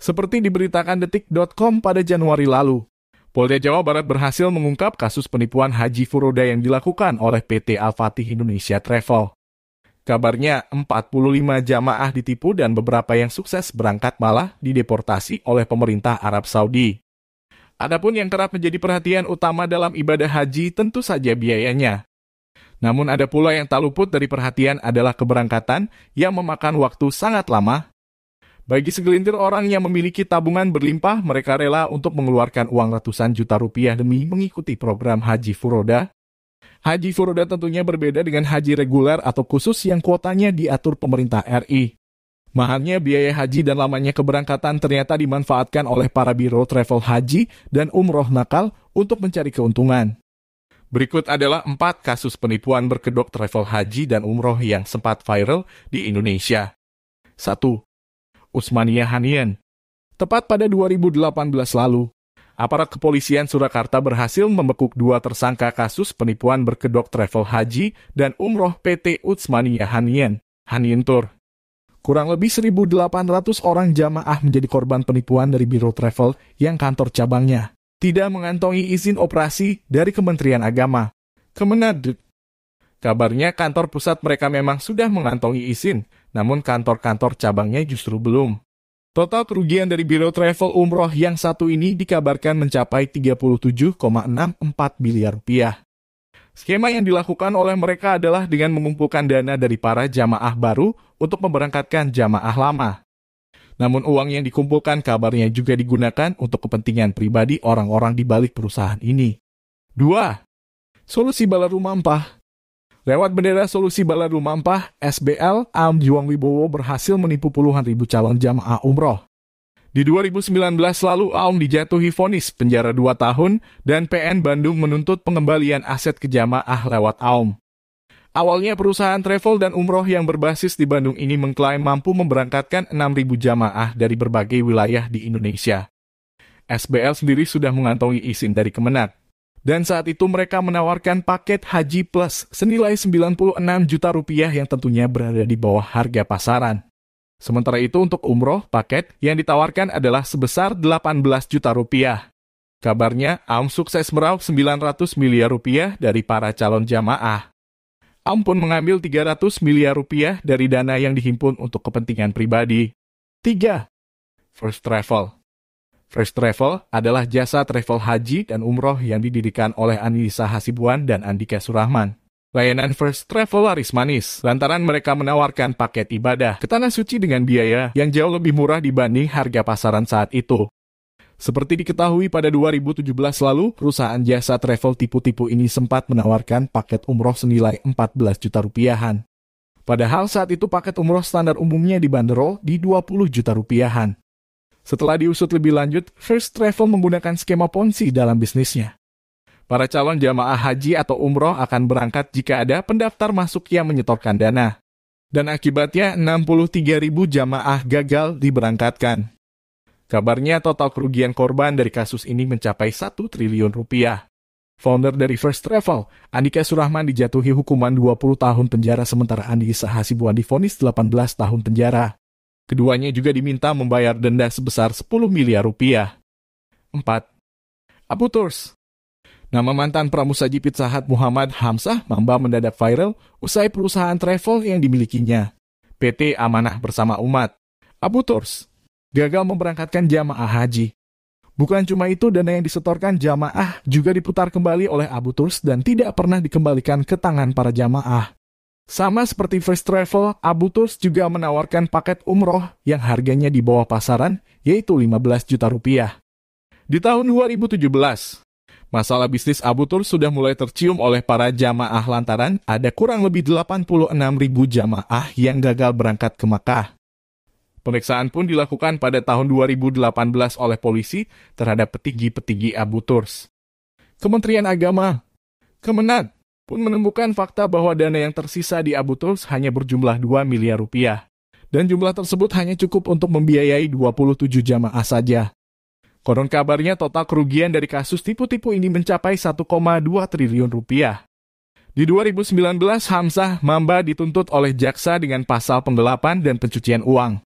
Seperti diberitakan detik.com pada Januari lalu, Polda Jawa Barat berhasil mengungkap kasus penipuan haji furoda yang dilakukan oleh PT Al-Fatih Indonesia Travel. Kabarnya 45 jamaah ditipu dan beberapa yang sukses berangkat malah dideportasi oleh pemerintah Arab Saudi. Adapun yang kerap menjadi perhatian utama dalam ibadah haji tentu saja biayanya. Namun ada pula yang tak luput dari perhatian adalah keberangkatan yang memakan waktu sangat lama. Bagi segelintir orang yang memiliki tabungan berlimpah, mereka rela untuk mengeluarkan uang ratusan juta rupiah demi mengikuti program haji furoda. Haji furoda tentunya berbeda dengan haji reguler atau khusus yang kuotanya diatur pemerintah RI. Mahalnya biaya haji dan lamanya keberangkatan ternyata dimanfaatkan oleh para biro travel haji dan umroh nakal untuk mencari keuntungan. Berikut adalah 4 kasus penipuan berkedok travel haji dan umroh yang sempat viral di Indonesia. 1. Utsmaniyah Hanian. Tepat pada 2018 lalu, aparat kepolisian Surakarta berhasil membekuk 2 tersangka kasus penipuan berkedok travel haji dan umroh PT Utsmaniyah Hanian, Hanian Tour. Kurang lebih 1.800 orang jamaah menjadi korban penipuan dari biro travel yang kantor cabangnya tidak mengantongi izin operasi dari Kementerian Agama, Kemenad. Kabarnya kantor pusat mereka memang sudah mengantongi izin, namun kantor-kantor cabangnya justru belum. Total kerugian dari biro travel umroh yang satu ini dikabarkan mencapai 37,64 miliar rupiah. Skema yang dilakukan oleh mereka adalah dengan mengumpulkan dana dari para jamaah baru untuk memberangkatkan jamaah lama. Namun uang yang dikumpulkan kabarnya juga digunakan untuk kepentingan pribadi orang-orang di balik perusahaan ini. 2. Solusi Balaru Mampah. Lewat bendera Solusi Balaru Mampah, SBL, Aum Juang Wibowo berhasil menipu puluhan ribu calon jamaah umroh. Di 2019 lalu, Aum dijatuhi vonis penjara 2 tahun dan PN Bandung menuntut pengembalian aset ke jamaah lewat Aum. Awalnya perusahaan travel dan umroh yang berbasis di Bandung ini mengklaim mampu memberangkatkan 6.000 jamaah dari berbagai wilayah di Indonesia. SBL sendiri sudah mengantongi izin dari Kemenag. Dan saat itu mereka menawarkan paket Haji Plus senilai 96 juta rupiah yang tentunya berada di bawah harga pasaran. Sementara itu untuk umroh, paket yang ditawarkan adalah sebesar 18 juta rupiah. Kabarnya, Aum sukses meraup 900 miliar rupiah dari para calon jamaah. Aum pun mengambil 300 miliar rupiah dari dana yang dihimpun untuk kepentingan pribadi. 3. First Travel. First Travel adalah jasa travel haji dan umroh yang didirikan oleh Anissa Hasibuan dan Andika Surahman. Layanan First Travel laris manis, lantaran mereka menawarkan paket ibadah ke Tanah Suci dengan biaya yang jauh lebih murah dibanding harga pasaran saat itu. Seperti diketahui pada 2017 lalu, perusahaan jasa travel tipu-tipu ini sempat menawarkan paket umroh senilai 14 juta rupiahan. Padahal saat itu paket umroh standar umumnya dibanderol di 20 juta rupiahan. Setelah diusut lebih lanjut, First Travel menggunakan skema Ponzi dalam bisnisnya. Para calon jamaah haji atau umroh akan berangkat jika ada pendaftar masuk yang menyetorkan dana. Dan akibatnya 63.000 jamaah gagal diberangkatkan. Kabarnya total kerugian korban dari kasus ini mencapai 1 triliun rupiah. Founder dari First Travel, Andika Surahman dijatuhi hukuman 20 tahun penjara sementara Anissa Hasibuan divonis 18 tahun penjara. Keduanya juga diminta membayar denda sebesar 10 miliar rupiah. 4. Abu Tours. Nama mantan pramusaji Pizza Hut Muhammad Hamzah Mamba mendadak viral usai perusahaan travel yang dimilikinya, PT Amanah Bersama Umat, Abu Tours, gagal memberangkatkan jamaah haji. Bukan cuma itu, dana yang disetorkan jamaah juga diputar kembali oleh Abu Tours dan tidak pernah dikembalikan ke tangan para jamaah. Sama seperti First Travel, Abu Tours juga menawarkan paket umroh yang harganya di bawah pasaran, yaitu 15 juta rupiah. Di tahun 2017, masalah bisnis Abu Tours sudah mulai tercium oleh para jamaah lantaran ada kurang lebih 86.000 jamaah yang gagal berangkat ke Makkah. Pemeriksaan pun dilakukan pada tahun 2018 oleh polisi terhadap petinggi-petinggi Abu Tours. Kementerian Agama, Kemenag, pun menemukan fakta bahwa dana yang tersisa di Abu Tours hanya berjumlah 2 miliar rupiah. Dan jumlah tersebut hanya cukup untuk membiayai 27 jamaah saja. Konon kabarnya total kerugian dari kasus tipu-tipu ini mencapai 1,2 triliun rupiah. Di 2019, Hamzah Mamba dituntut oleh jaksa dengan pasal penggelapan dan pencucian uang.